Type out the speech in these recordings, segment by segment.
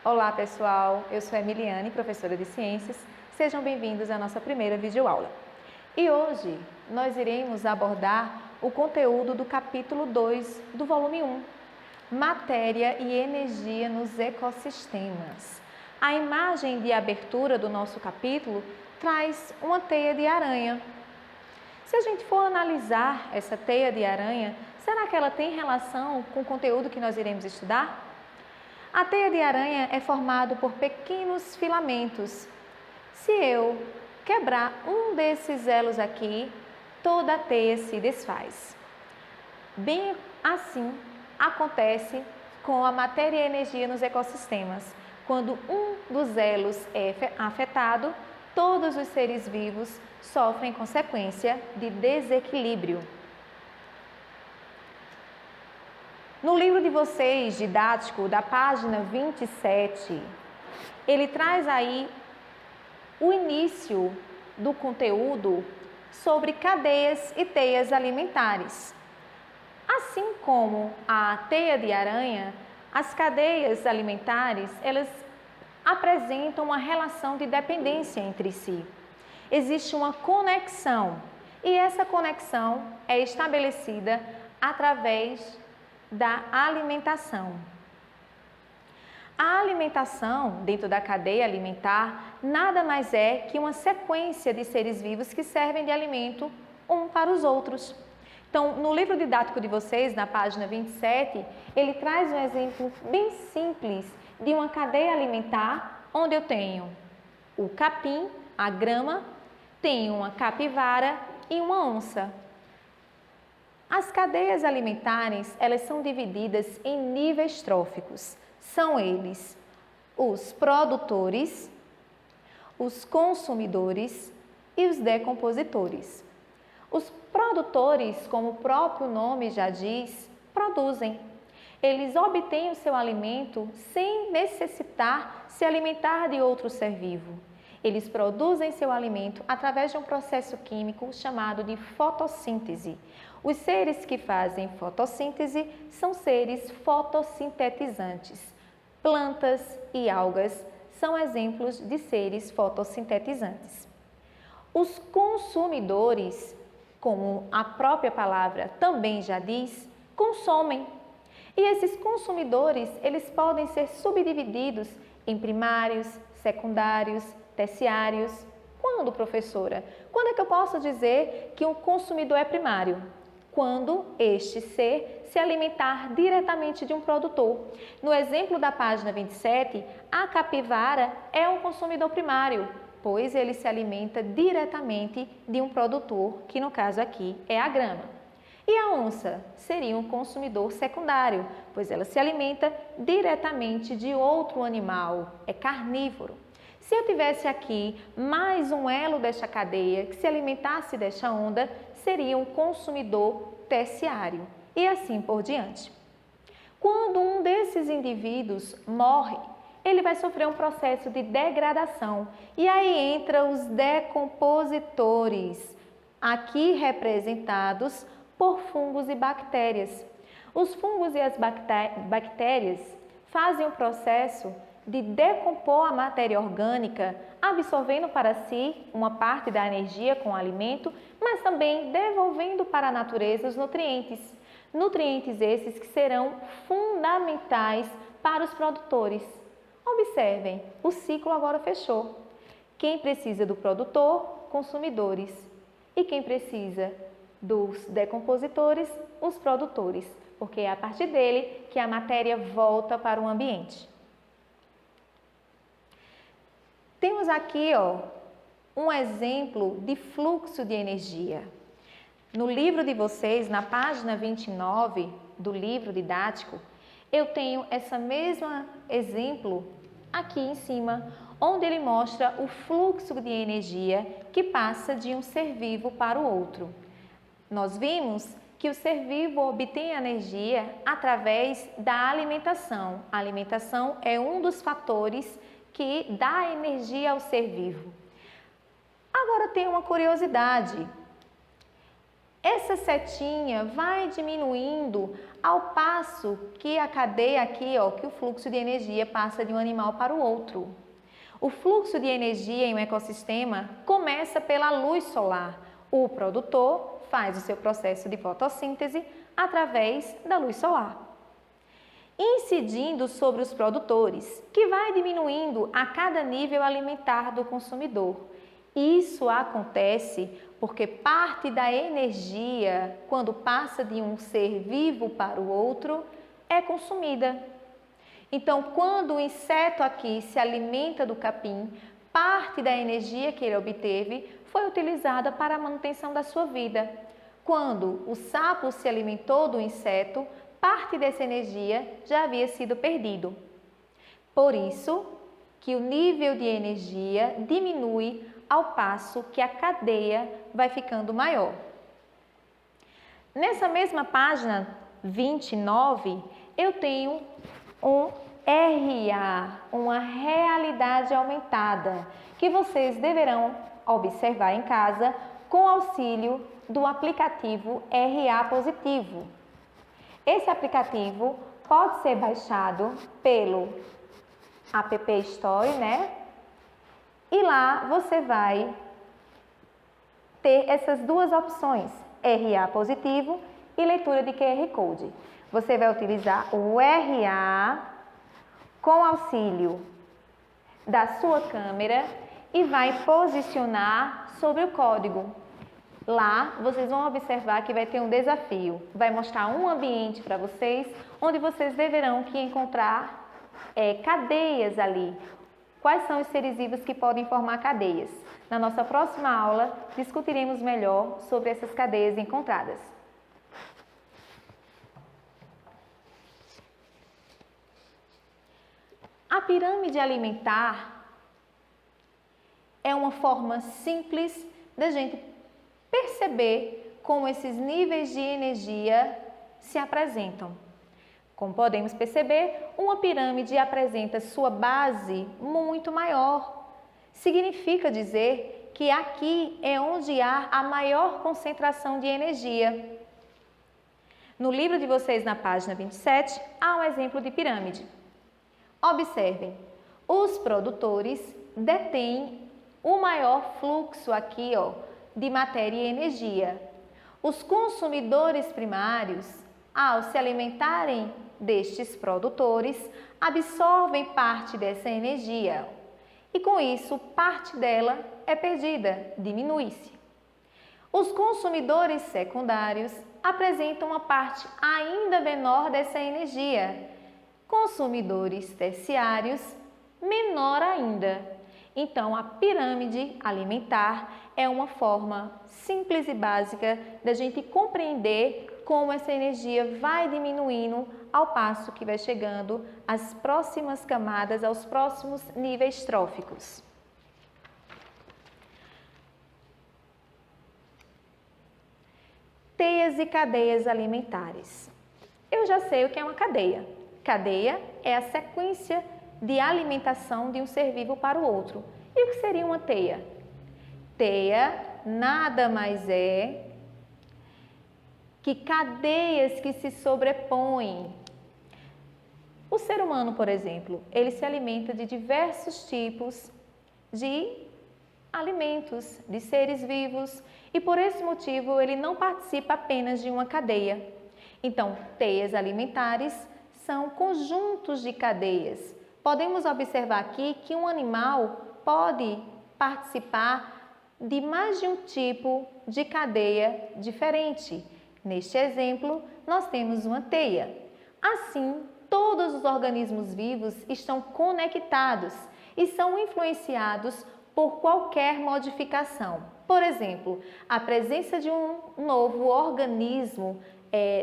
Olá pessoal, eu sou Emiliane, professora de Ciências. Sejam bem-vindos à nossa primeira videoaula. E hoje nós iremos abordar o conteúdo do capítulo 2 do volume 1, Matéria e Energia nos Ecossistemas. A imagem de abertura do nosso capítulo traz uma teia de aranha. Se a gente for analisar essa teia de aranha, será que ela tem relação com o conteúdo que nós iremos estudar? A teia de aranha é formada por pequenos filamentos. Se eu quebrar um desses elos aqui, toda a teia se desfaz. Bem assim acontece com a matéria e a energia nos ecossistemas. Quando um dos elos é afetado, todos os seres vivos sofrem consequência de desequilíbrio. No livro de vocês, didático, da página 27, ele traz aí o início do conteúdo sobre cadeias e teias alimentares. Assim como a teia de aranha, as cadeias alimentares, elas apresentam uma relação de dependência entre si. Existe uma conexão e essa conexão é estabelecida através da alimentação. A alimentação dentro da cadeia alimentar nada mais é que uma sequência de seres vivos que servem de alimento um para os outros. Então, no livro didático de vocês, na página 27, ele traz um exemplo bem simples de uma cadeia alimentar onde eu tenho o capim, a grama, tenho uma capivara e uma onça. As cadeias alimentares, elas são divididas em níveis tróficos. São eles os produtores, os consumidores e os decompositores. Os produtores, como o próprio nome já diz, produzem. Eles obtêm o seu alimento sem necessitar se alimentar de outro ser vivo. Eles produzem seu alimento através de um processo químico chamado de fotossíntese. Os seres que fazem fotossíntese são seres fotossintetizantes. Plantas e algas são exemplos de seres fotossintetizantes. Os consumidores, como a própria palavra também já diz, consomem. E esses consumidores, eles podem ser subdivididos em primários, secundários, terciários. Quando, professora? Quando é que eu posso dizer que um consumidor é primário? Quando este ser se alimentar diretamente de um produtor. No exemplo da página 27, a capivara é um consumidor primário, pois ele se alimenta diretamente de um produtor, que no caso aqui é a grama. E a onça seria um consumidor secundário, pois ela se alimenta diretamente de outro animal, é carnívoro. Se eu tivesse aqui mais um elo desta cadeia que se alimentasse desta onda, seria um consumidor terciário e assim por diante. Quando um desses indivíduos morre, ele vai sofrer um processo de degradação e aí entra os decompositores, aqui representados por fungos e bactérias. Os fungos e as bactérias fazem o processo de decompor a matéria orgânica, absorvendo para si uma parte da energia com o alimento, mas também devolvendo para a natureza os nutrientes. Nutrientes esses que serão fundamentais para os produtores. Observem, o ciclo agora fechou. Quem precisa do produtor? Consumidores. E quem precisa dos decompositores? Os produtores, porque é a partir dele que a matéria volta para o ambiente. Temos aqui, um exemplo de fluxo de energia. No livro de vocês, na página 29 do livro didático, eu tenho esse mesmo exemplo aqui em cima, onde ele mostra o fluxo de energia que passa de um ser vivo para o outro. Nós vimos que o ser vivo obtém energia através da alimentação. A alimentação é um dos fatores que dá energia ao ser vivo. Agora tem uma curiosidade. essa setinha vai diminuindo ao passo que a cadeia aqui, ó, que o fluxo de energia passa de um animal para o outro. O fluxo de energia em um ecossistema começa pela luz solar. O produtor faz o seu processo de fotossíntese através da luz solar, incidindo sobre os produtores, que vai diminuindo a cada nível alimentar do consumidor. Isso acontece porque parte da energia, quando passa de um ser vivo para o outro, é consumida. Então, quando o inseto aqui se alimenta do capim, parte da energia que ele obteve foi utilizada para a manutenção da sua vida. Quando o sapo se alimentou do inseto, parte dessa energia já havia sido perdido. Por isso que o nível de energia diminui ao passo que a cadeia vai ficando maior. Nessa mesma página 29, eu tenho um RA, uma realidade aumentada, que vocês deverão observar em casa com auxílio do aplicativo RA Positivo. Esse aplicativo pode ser baixado pelo App Store, né? E lá você vai ter essas duas opções, RA Positivo e leitura de QR Code. Você vai utilizar o RA com auxílio da sua câmera e vai posicionar sobre o código. Lá vocês vão observar que vai ter um desafio, vai mostrar um ambiente para vocês, onde vocês deverão que encontrar cadeias ali. Quais são os seres vivos que podem formar cadeias? Na nossa próxima aula, discutiremos melhor sobre essas cadeias encontradas. A pirâmide alimentar é uma forma simples da gente perceber como esses níveis de energia se apresentam. Como podemos perceber, uma pirâmide apresenta sua base muito maior. Significa dizer que aqui é onde há a maior concentração de energia. No livro de vocês, na página 27, há um exemplo de pirâmide. Observem, os produtores detêm o maior fluxo aqui, ó, de matéria e energia. Os consumidores primários, ao se alimentarem destes produtores, absorvem parte dessa energia e com isso parte dela é perdida, diminui-se. Os consumidores secundários apresentam uma parte ainda menor dessa energia. Consumidores terciários, menor ainda. Então, a pirâmide alimentar é uma forma simples e básica da gente compreender como essa energia vai diminuindo ao passo que vai chegando às próximas camadas, aos próximos níveis tróficos. Teias e cadeias alimentares. Eu já sei o que é uma cadeia. Cadeia é a sequência de alimentação de um ser vivo para o outro. E o que seria uma teia? Teia nada mais é que cadeias que se sobrepõem. O ser humano, por exemplo, ele se alimenta de diversos tipos de alimentos, de seres vivos, e por esse motivo ele não participa apenas de uma cadeia. Então, teias alimentares são conjuntos de cadeias. Podemos observar aqui que um animal pode participar de mais de um tipo de cadeia diferente. Neste exemplo, nós temos uma teia. Assim, todos os organismos vivos estão conectados e são influenciados por qualquer modificação. Por exemplo, a presença de um novo organismo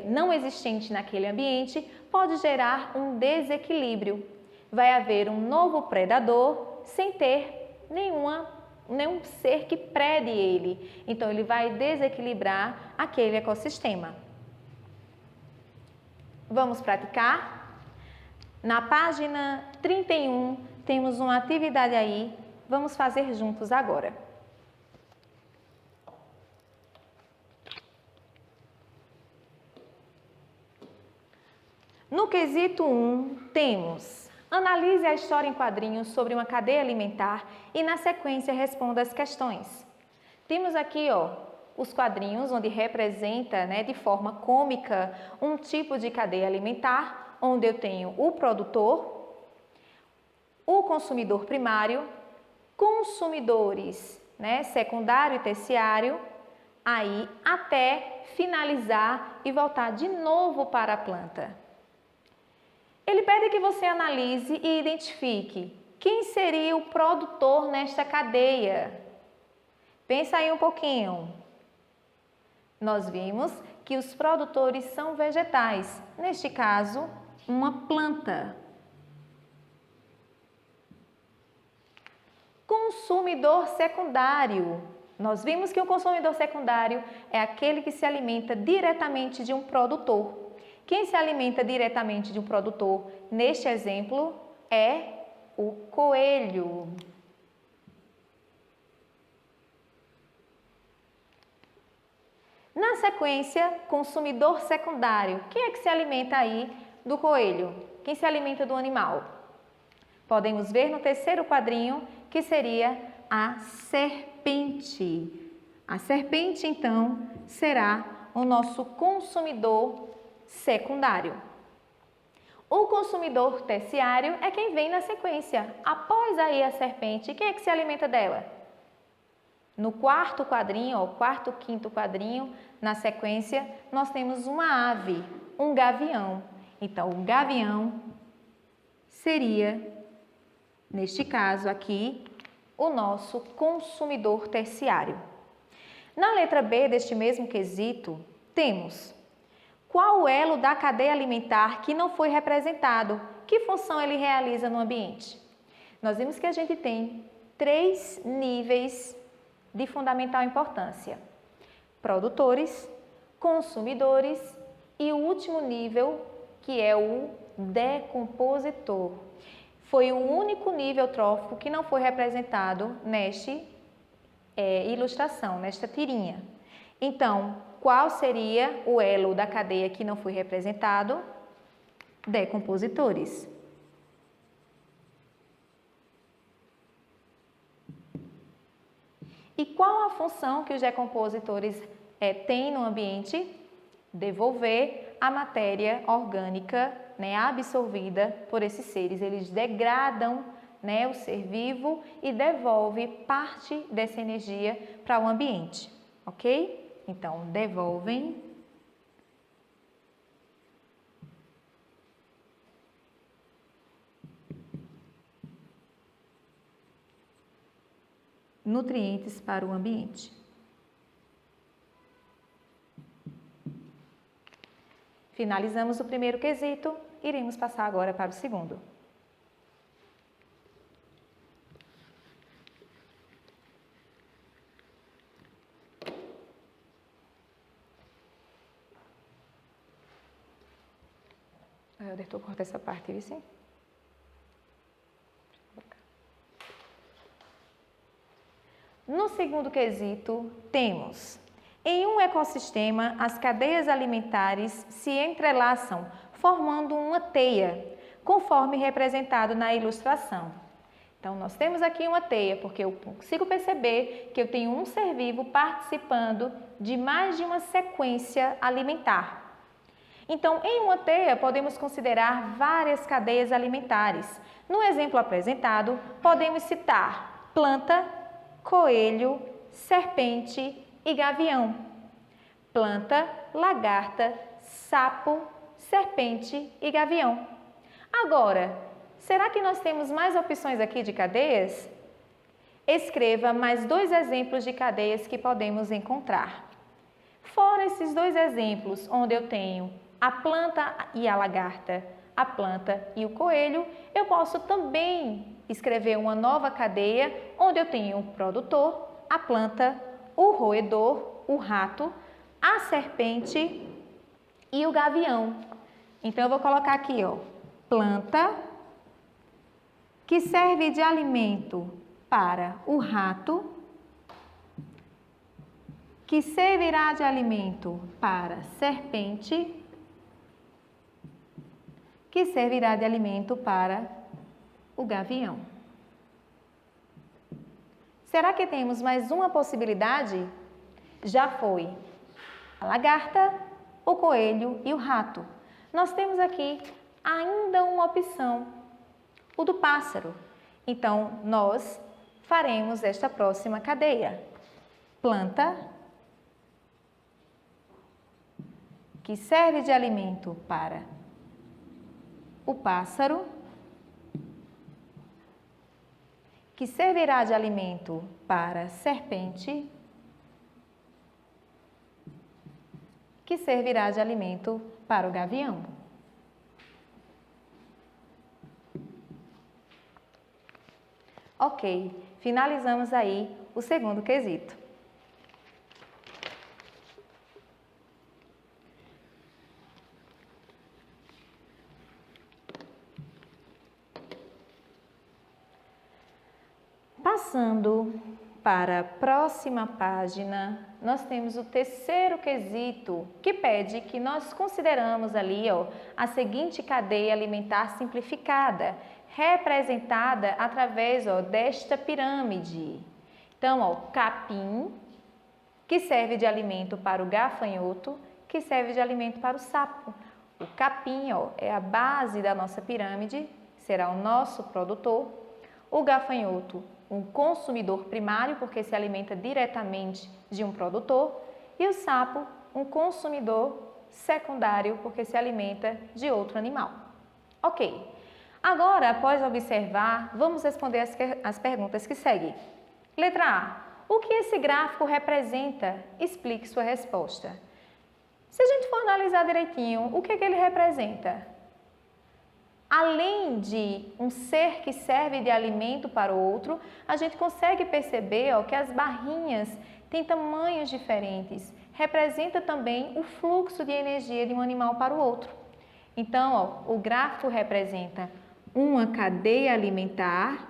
não existente naquele ambiente pode gerar um desequilíbrio. Vai haver um novo predador sem ter nenhum ser que prede ele. Então, ele vai desequilibrar aquele ecossistema. Vamos praticar? Na página 31, temos uma atividade aí. Vamos fazer juntos agora. No quesito 1, temos: analise a história em quadrinhos sobre uma cadeia alimentar e, na sequência, responda as questões. Temos aqui, os quadrinhos, onde representa, de forma cômica, um tipo de cadeia alimentar, onde eu tenho o produtor, o consumidor primário, consumidores, secundário e terciário, aí até finalizar e voltar de novo para a planta. Ele pede que você analise e identifique quem seria o produtor nesta cadeia. Pensa aí um pouquinho. Nós vimos que os produtores são vegetais, neste caso, uma planta. Consumidor secundário. Nós vimos que o consumidor secundário é aquele que se alimenta diretamente de um produtor. Quem se alimenta diretamente de um produtor, neste exemplo, é o coelho. Na sequência, consumidor secundário. Quem é que se alimenta aí do coelho? Quem se alimenta do animal? Podemos ver no terceiro quadrinho, que seria a serpente. A serpente, então, será o nosso consumidor secundário. O consumidor terciário é quem vem na sequência. Após aí a serpente, quem é que se alimenta dela? No quarto quadrinho, quarto, quinto quadrinho, na sequência, nós temos uma ave, um gavião. Então, o gavião seria, neste caso aqui, o nosso consumidor terciário. Na letra B deste mesmo quesito, temos: qual o elo da cadeia alimentar que não foi representado? Que função ele realiza no ambiente? Nós vimos que a gente tem 3 níveis de fundamental importância: produtores, consumidores e o último nível, que é o decompositor. Foi o único nível trófico que não foi representado nesta ilustração, nesta tirinha. Então, qual seria o elo da cadeia que não foi representado? Decompositores. E qual a função que os decompositores têm no ambiente? Devolver a matéria orgânica, absorvida por esses seres. Eles degradam, o ser vivo e devolve parte dessa energia para o ambiente, ok? Então, devolvem nutrientes para o ambiente. Finalizamos o primeiro quesito, iremos passar agora para o segundo. Deixa eu cortar essa parte, viu, sim? No segundo quesito, temos: em um ecossistema, as cadeias alimentares se entrelaçam, formando uma teia, conforme representado na ilustração. Então, nós temos aqui uma teia, porque eu consigo perceber que eu tenho um ser vivo participando de mais de uma sequência alimentar. Então, em uma teia, podemos considerar várias cadeias alimentares. No exemplo apresentado, podemos citar planta, coelho, serpente e gavião. Planta, lagarta, sapo, serpente e gavião. Agora, será que nós temos mais opções aqui de cadeias? Escreva mais 2 exemplos de cadeias que podemos encontrar. Fora esses 2 exemplos, onde eu tenho a planta e a lagarta, a planta e o coelho, eu posso também escrever uma nova cadeia, onde eu tenho o produtor, a planta, o roedor, o rato, a serpente e o gavião. Então, eu vou colocar aqui, planta, que serve de alimento para o rato, que servirá de alimento para a serpente, que servirá de alimento para o gavião. Será que temos mais uma possibilidade? Já foi a lagarta, o coelho e o rato. Nós temos aqui ainda uma opção, o do pássaro. Então, nós faremos esta próxima cadeia. Planta, que serve de alimento para o pássaro, que servirá de alimento para a serpente, que servirá de alimento para o gavião. Ok, finalizamos aí o segundo quesito. Passando para a próxima página, nós temos o terceiro quesito, que pede que nós consideramos ali a seguinte cadeia alimentar simplificada, representada através desta pirâmide. Então, capim, que serve de alimento para o gafanhoto, que serve de alimento para o sapo. O capim é a base da nossa pirâmide, será o nosso produtor. O gafanhoto, um consumidor primário, porque se alimenta diretamente de um produtor, e o sapo, um consumidor secundário, porque se alimenta de outro animal. Ok. Agora, após observar, vamos responder as perguntas que seguem. Letra A. O que esse gráfico representa? Explique sua resposta. Se a gente for analisar direitinho, o que ele representa? Além de um ser que serve de alimento para o outro, a gente consegue perceber que as barrinhas têm tamanhos diferentes. Representa também o fluxo de energia de um animal para o outro. Então, o gráfico representa uma cadeia alimentar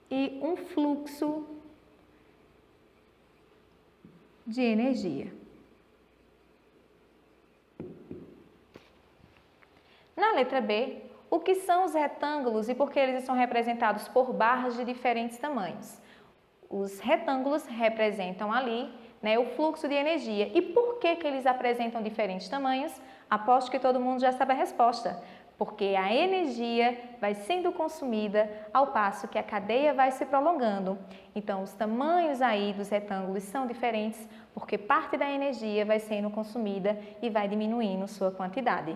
e um fluxo de energia. Na letra B, o que são os retângulos e por que eles são representados por barras de diferentes tamanhos? Os retângulos representam ali o fluxo de energia. E por que eles apresentam diferentes tamanhos? Aposto que todo mundo já sabe a resposta. Porque a energia vai sendo consumida ao passo que a cadeia vai se prolongando. Então, os tamanhos aí dos retângulos são diferentes porque parte da energia vai sendo consumida e vai diminuindo sua quantidade.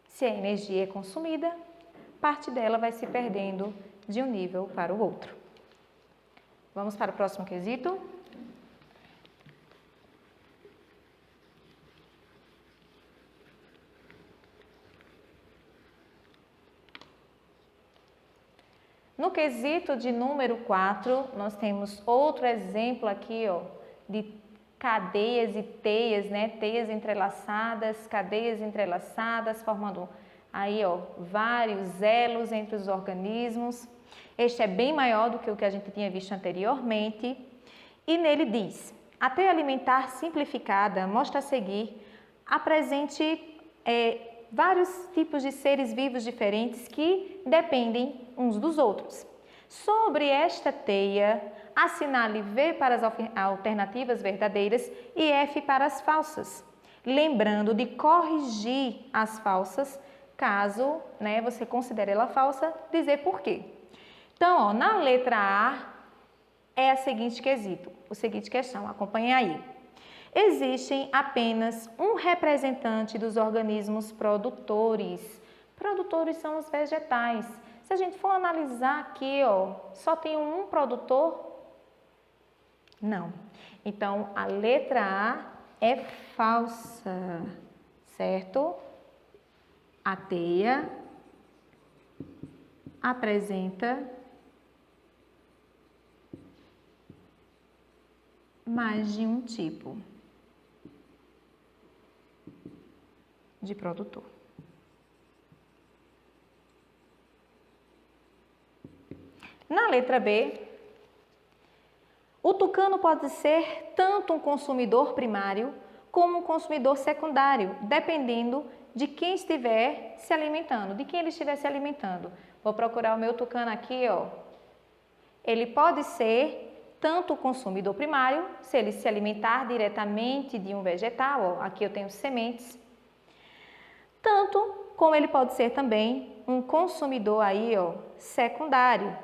Se a energia é consumida, parte dela vai se perdendo de um nível para o outro. Vamos para o próximo quesito. No quesito de número 4, nós temos outro exemplo aqui, de cadeias e teias, teias entrelaçadas, cadeias entrelaçadas, formando aí, vários elos entre os organismos. Este é bem maior do que o que a gente tinha visto anteriormente. E nele diz, a teia alimentar simplificada mostra a seguir, apresente vários tipos de seres vivos diferentes que dependem uns dos outros. Sobre esta teia, assinale V para as alternativas verdadeiras e F para as falsas, lembrando de corrigir as falsas, caso você considere ela falsa, dizer por quê. Então, na letra A, é o seguinte questão, acompanhe aí. Existem apenas um representante dos organismos produtores. Produtores são os vegetais. Se a gente for analisar aqui, ó, só tem um produtor? Não. Então, a letra A é falsa, certo? A teia apresenta mais de um tipo de produtor. Na letra B, o tucano pode ser tanto um consumidor primário como um consumidor secundário, dependendo de quem estiver se alimentando, de quem ele estiver se alimentando. Vou procurar o meu tucano aqui, ó. Ele pode ser tanto o consumidor primário, se ele se alimentar diretamente de um vegetal, ó, aqui eu tenho sementes, tanto como ele pode ser também um consumidor aí, ó, secundário,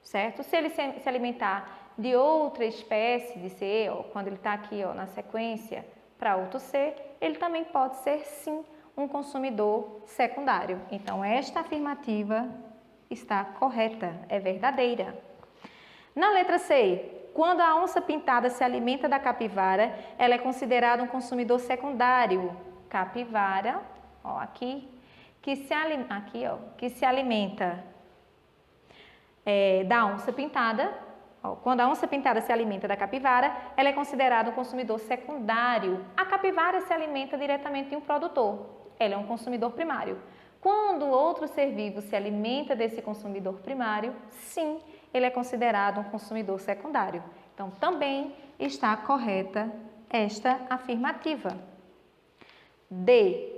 certo? Se ele se alimentar de outra espécie de ser, ó, quando ele está aqui, ó, na sequência para outro ser, ele também pode ser sim um consumidor secundário. Então, esta afirmativa está correta, é verdadeira. Na letra C, quando a onça pintada se alimenta da capivara, ela é considerada um consumidor secundário. Capivara, ó, aqui, que se alimenta da onça pintada. Ó, quando a onça pintada se alimenta da capivara, ela é considerada um consumidor secundário. A capivara se alimenta diretamente de um produtor. Ela é um consumidor primário. Quando outro ser vivo se alimenta desse consumidor primário, sim, ele é considerado um consumidor secundário. Então, também está correta esta afirmativa. D.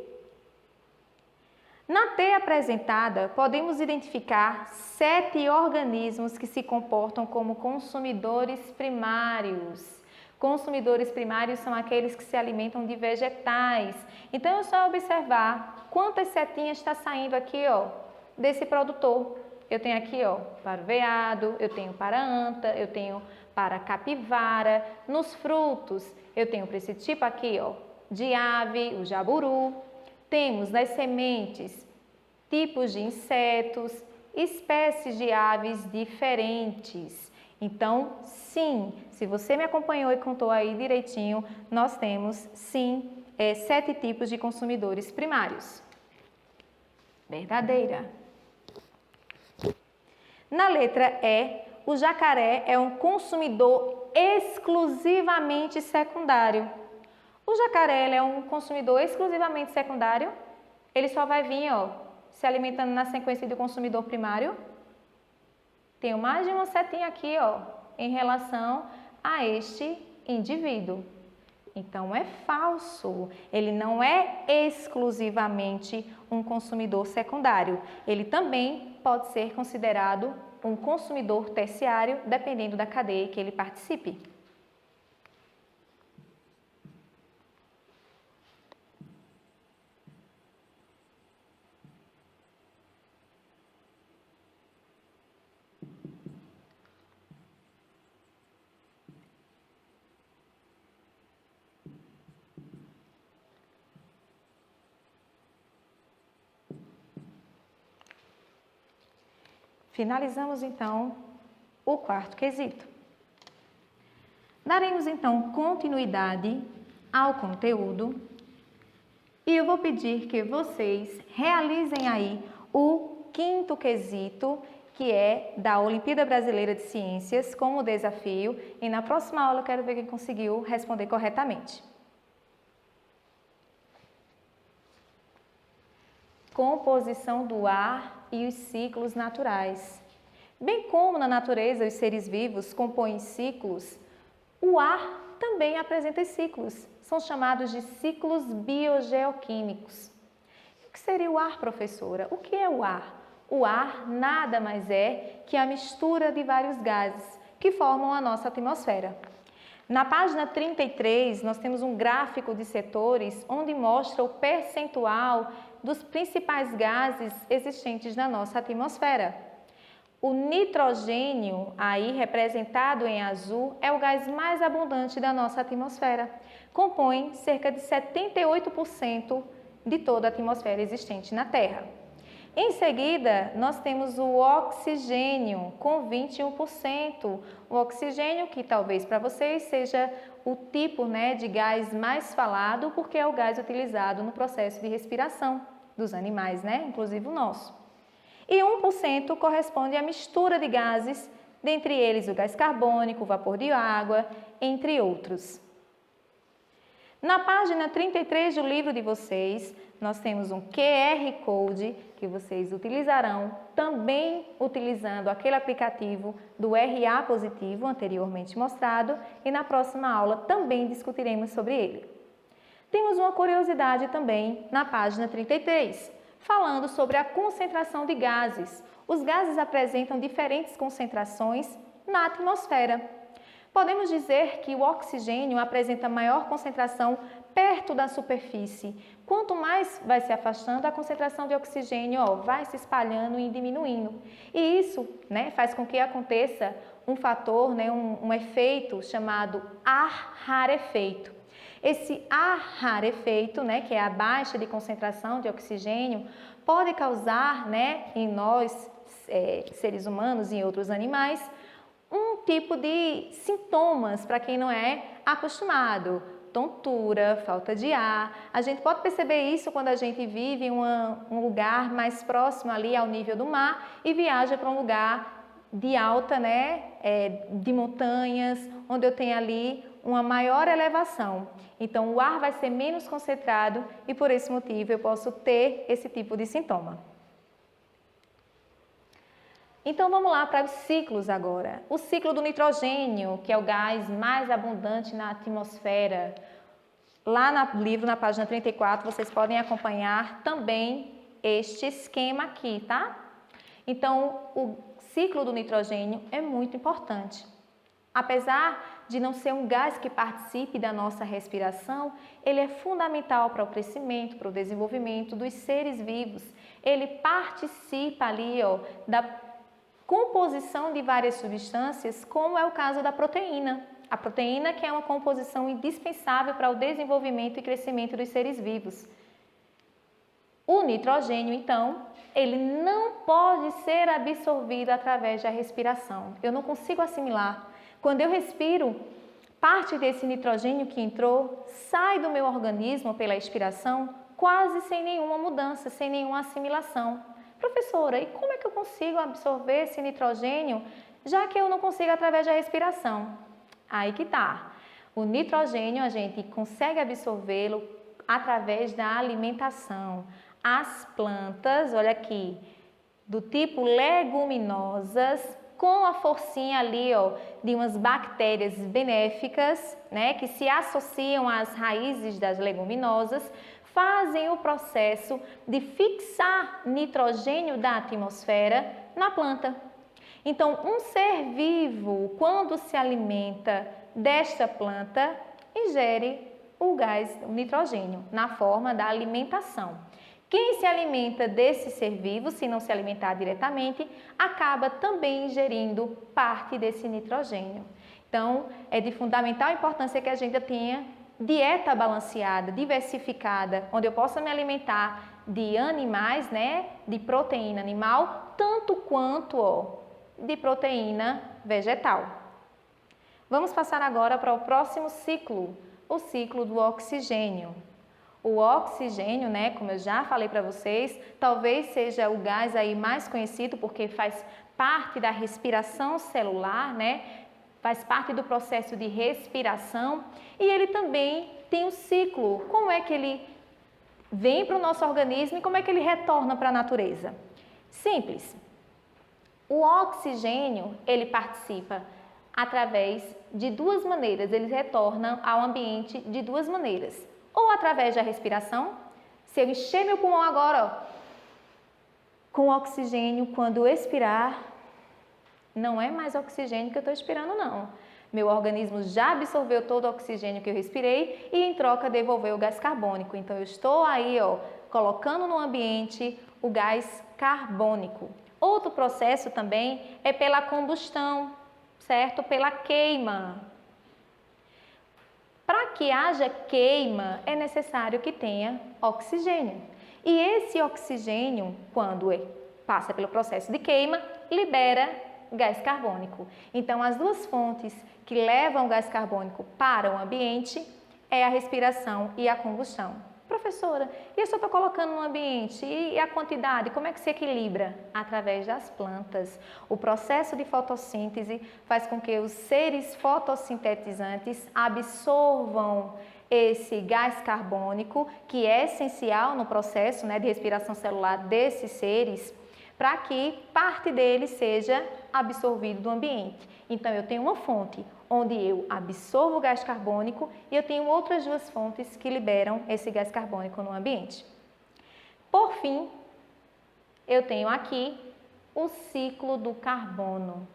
Na T apresentada, podemos identificar 7 organismos que se comportam como consumidores primários. Consumidores primários são aqueles que se alimentam de vegetais. Então, é só observar quantas setinhas está saindo aqui, ó, desse produtor. Eu tenho aqui, ó, para o veado, eu tenho para a anta, eu tenho para a capivara. Nos frutos, eu tenho para esse tipo aqui, ó, de ave, o jaburu. Temos nas sementes tipos de insetos, espécies de aves diferentes. Então, sim, se você me acompanhou e contou aí direitinho, nós temos, sim, 7 tipos de consumidores primários. Verdadeira. Na letra E, o jacaré é um consumidor exclusivamente secundário. O jacaré ele é um consumidor exclusivamente secundário? Ele só vai vir, ó, se alimentando na sequência do consumidor primário? Tenho mais de uma setinha aqui, ó, em relação a este indivíduo. Então, é falso. Ele não é exclusivamente um consumidor secundário. Ele também pode ser considerado um consumidor terciário, dependendo da cadeia que ele participe. Finalizamos, então, o quarto quesito. Daremos, então, continuidade ao conteúdo e eu vou pedir que vocês realizem aí o quinto quesito, que é da Olimpíada Brasileira de Ciências, como desafio, e na próxima aula eu quero ver quem conseguiu responder corretamente. Composição do ar e os ciclos naturais. Bem como na natureza os seres vivos compõem ciclos, o ar também apresenta ciclos. São chamados de ciclos biogeoquímicos. O que seria o ar, professora? O que é o ar? O ar nada mais é que a mistura de vários gases que formam a nossa atmosfera. Na página 33, nós temos um gráfico de setores onde mostra o percentual dos principais gases existentes na nossa atmosfera. O nitrogênio, aí representado em azul, é o gás mais abundante da nossa atmosfera. Compõe cerca de 78% de toda a atmosfera existente na Terra. Em seguida, nós temos o oxigênio, com 21%. O oxigênio, que talvez para vocês seja o tipo, de gás mais falado, porque é o gás utilizado no processo de respiração dos animais, inclusive o nosso. E 1% corresponde à mistura de gases, dentre eles o gás carbônico, o vapor de água, entre outros. Na página 33 do livro de vocês, nós temos um QR Code que vocês utilizarão, também utilizando aquele aplicativo do RA positivo anteriormente mostrado, e na próxima aula também discutiremos sobre ele. Temos uma curiosidade também na página 33, falando sobre a concentração de gases. Os gases apresentam diferentes concentrações na atmosfera. Podemos dizer que o oxigênio apresenta maior concentração perto da superfície. Quanto mais vai se afastando, a concentração de oxigênio vai se espalhando e diminuindo. E isso faz com que aconteça um fator, um efeito chamado ar-rarefeito. Esse ar-rarefeito, que é a baixa de concentração de oxigênio, pode causar em nós, seres humanos e em outros animais, um tipo de sintomas para quem não é acostumado. Tontura, falta de ar. A gente pode perceber isso quando a gente vive em um lugar mais próximo ali ao nível do mar e viaja para um lugar de alta, de montanhas, onde eu tenho ali uma maior elevação. Então, o ar vai ser menos concentrado e por esse motivo eu posso ter esse tipo de sintoma. Então, vamos lá para os ciclos agora. O ciclo do nitrogênio, que é o gás mais abundante na atmosfera. Lá no livro, na página 34, vocês podem acompanhar também este esquema aqui, tá? Então, o ciclo do nitrogênio é muito importante. Apesar de não ser um gás que participe da nossa respiração, ele é fundamental para o crescimento, para o desenvolvimento dos seres vivos. Ele participa ali, da composição de várias substâncias, como é o caso da proteína. A proteína que é uma composição indispensável para o desenvolvimento e crescimento dos seres vivos. O nitrogênio, então, ele não pode ser absorvido através da respiração. Eu não consigo assimilar. Quando eu respiro, parte desse nitrogênio que entrou sai do meu organismo pela expiração quase sem nenhuma mudança, sem nenhuma assimilação. Professora, e como é que eu consigo absorver esse nitrogênio, já que eu não consigo através da respiração? Aí que tá. O nitrogênio a gente consegue absorvê-lo através da alimentação. As plantas, olha aqui, do tipo leguminosas, com a forcinha ali, de umas bactérias benéficas, que se associam às raízes das leguminosas, fazem o processo de fixar nitrogênio da atmosfera na planta. Então, um ser vivo, quando se alimenta desta planta, ingere o gás, o nitrogênio, na forma da alimentação. Quem se alimenta desse ser vivo, se não se alimentar diretamente, acaba também ingerindo parte desse nitrogênio. Então, é de fundamental importância que a gente tenha dieta balanceada, diversificada, onde eu possa me alimentar de animais, de proteína animal, tanto quanto de proteína vegetal. Vamos passar agora para o próximo ciclo, o ciclo do oxigênio. O oxigênio, como eu já falei para vocês, talvez seja o gás aí mais conhecido porque faz parte da respiração celular, faz parte do processo de respiração e ele também tem um ciclo. Como é que ele vem para o nosso organismo e como é que ele retorna para a natureza? Simples. O oxigênio, ele participa através de duas maneiras, ele retorna ao ambiente de duas maneiras. Ou através da respiração, se eu encher meu pulmão agora, com oxigênio, quando eu expirar, não é mais oxigênio que eu estou expirando, não. Meu organismo já absorveu todo o oxigênio que eu respirei e em troca devolveu o gás carbônico. Então eu estou aí, colocando no ambiente o gás carbônico. Outro processo também é pela combustão, certo? Pela queima. Para que haja queima, é necessário que tenha oxigênio. E esse oxigênio, quando passa pelo processo de queima, libera gás carbônico. Então, as duas fontes que levam o gás carbônico para o ambiente é a respiração e a combustão. Professora, e se eu estou colocando no ambiente? E a quantidade, como é que se equilibra? Através das plantas. O processo de fotossíntese faz com que os seres fotossintetizantes absorvam esse gás carbônico, que é essencial no processo, né, de respiração celular desses seres, para que parte dele seja absorvido do ambiente. Então, eu tenho uma fonte onde eu absorvo o gás carbônico e eu tenho outras duas fontes que liberam esse gás carbônico no ambiente. Por fim, eu tenho aqui o ciclo do carbono.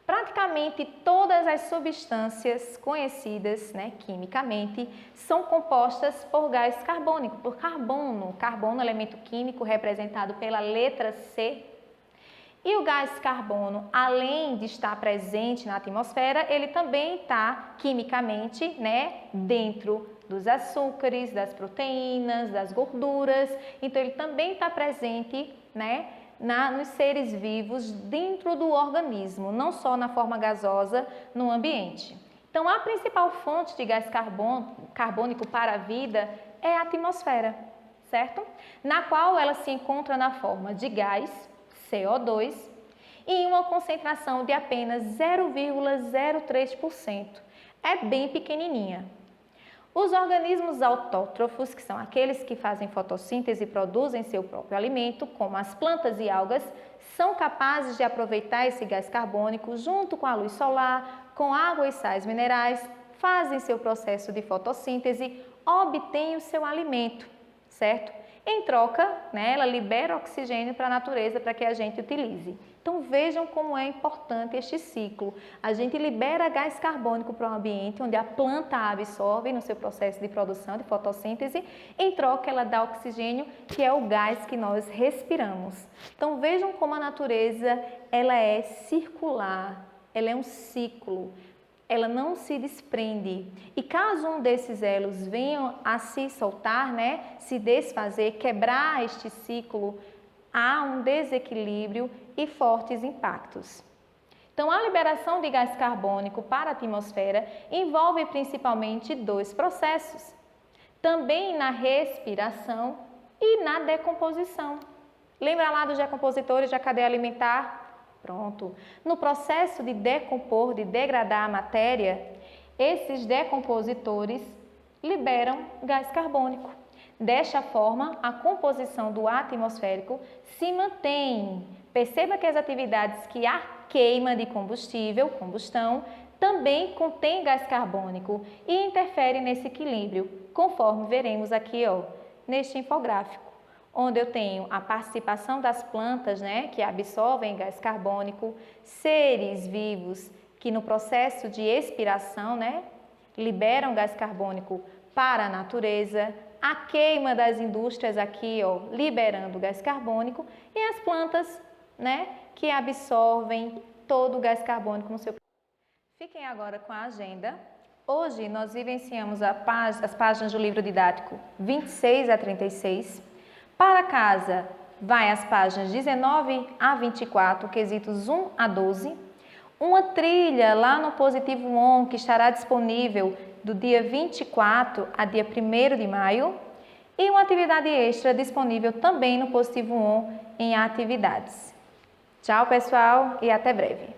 Praticamente todas as substâncias conhecidas, né, quimicamente, são compostas por gás carbônico, por carbono. Carbono, elemento químico representado pela letra C. E o gás carbono, além de estar presente na atmosfera, ele também está quimicamente, né, dentro dos açúcares, das proteínas, das gorduras. Então, ele também está presente, né, nos seres vivos dentro do organismo, não só na forma gasosa no ambiente. Então, a principal fonte de gás carbônico para a vida é a atmosfera, certo? Na qual ela se encontra na forma de gás, CO2, em uma concentração de apenas 0,03%. É bem pequenininha. Os organismos autótrofos, que são aqueles que fazem fotossíntese e produzem seu próprio alimento, como as plantas e algas, são capazes de aproveitar esse gás carbônico junto com a luz solar, com água e sais minerais, fazem seu processo de fotossíntese, obtêm o seu alimento, certo? Em troca, né, ela libera oxigênio para a natureza para que a gente utilize. Então vejam como é importante este ciclo. A gente libera gás carbônico para o ambiente, onde a planta absorve no seu processo de produção de fotossíntese. Em troca, ela dá oxigênio, que é o gás que nós respiramos. Então vejam como a natureza ela é circular, ela é um ciclo. Ela não se desprende. E caso um desses elos venham a se soltar, né, se desfazer, quebrar este ciclo, há um desequilíbrio e fortes impactos. Então, a liberação de gás carbônico para a atmosfera envolve principalmente dois processos. Também na respiração e na decomposição. Lembra lá dos decompositores da cadeia alimentar? Pronto. No processo de decompor, de degradar a matéria, esses decompositores liberam gás carbônico. Desta forma, a composição do ar atmosférico se mantém. Perceba que as atividades que a queima de combustível, combustão, também contém gás carbônico e interfere nesse equilíbrio, conforme veremos aqui, neste infográfico, onde eu tenho a participação das plantas, né, que absorvem gás carbônico, seres vivos que no processo de expiração, né, liberam gás carbônico para a natureza, a queima das indústrias aqui, liberando gás carbônico, e as plantas, né, que absorvem todo o gás carbônico no seu. Fiquem agora com a agenda. Hoje nós vivenciamos as páginas do livro didático 26 a 36. Para casa, vai as páginas 19 a 24, quesitos 1 a 12. Uma trilha lá no Positivo On, que estará disponível do dia 24 a dia 1º de maio. E uma atividade extra disponível também no Positivo On em atividades. Tchau, pessoal, e até breve.